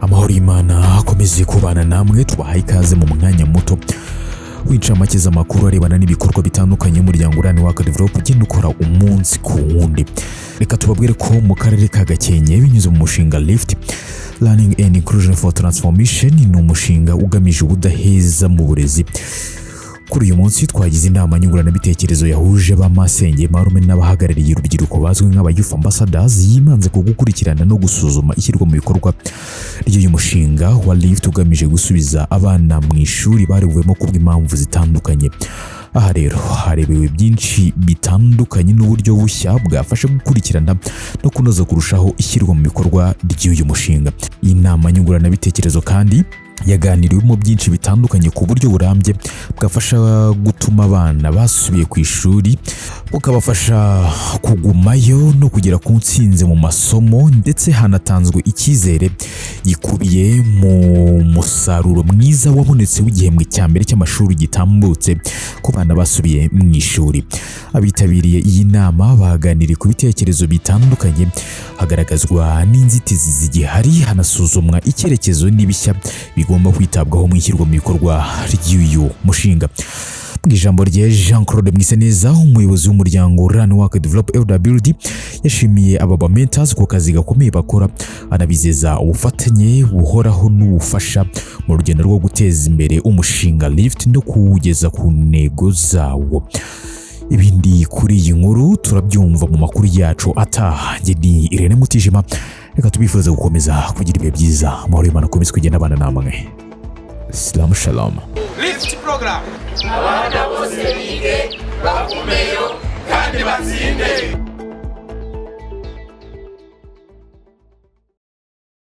Amahoro y'Imana akomeze kubana namwe, tubahaye ikaze mu mwanya muto w'incamake z'amakuru arebana n'ibikorwa bitandukanye y'umuryango nyunguranabitekerezo ugenda ukora umunsi ku wundi. Reka tubabwire ko mu karere ka Gakenke binyuze mu mushinga Lift Learning and Inclusion for Transformation, ni umushinga ugamije ubudaheza mu burezi. Kuri uyu munsi twagize inama nyunguranabitekerezo yahuje ba Masenge, Marume n'abahagarariye urubyiruko bazwi nk'aba Youth Ambassadors, yimanze ku gukurikirana no gusuzuma ishyirwa mu bikorwa ry'uyu mushinga wa Lift ugamije gusubiza abana mu ishuri barivuyemo kubw'impamvu zitandukanye. Aha rero harebewe byinshi bitandukanye n'uburyo bushya bwafasha gukurikirana no kunoza kurushaho ishyirwa mu bikorwa ry'uyu mushinga. Iyi nama nyunguranabitekerezo kandi yaganiriwemo byinshi bitandukanye ku buryo burambye bwafasha gutuma abana basubiye ku ishuri, bukabafasha kugumayo no kugera ku ntsinzi mu masomo, ndetse hanatanzwe icyizere gikubiye mu musaruro mwiza wabonetse w'igihembwe cya mbere cy'amashuri gitambutse ku bana basubiye mu ishuri. Abitabiriye iyi nama baganiriye ku bitekerezo bitandukanye, hagaragazwa n'inzitizi zigihari, hanasuzumwa icyerekezo n'ibishya bigomba kwitabwaho mu ishyirwa mu bikorwa ry'uyu mushinga. Mu ijambo rye, Jean Claude Mwiseneza, umuyobozi w'umuryango Run Work Develop LWD, yashimiye aba mentors ku kazi gakomeye bakora, anabizeza ubufatanye buhoraho n'ubufasha mu rugendo rwo guteza imbere umushinga Lift no kuwugeza ku ntego zawo. Ibindi kuri iyi nkuru turabyumva mu makuru yacu ataha. Njye ni Irene Mutijima, reka tubifuza gukomeza kugira ibihe byiza. Amahoro y'Imana akomeze kugenda abana namwe. Shalom. Lift program abana bose bige bagumeyo kandi batsinde.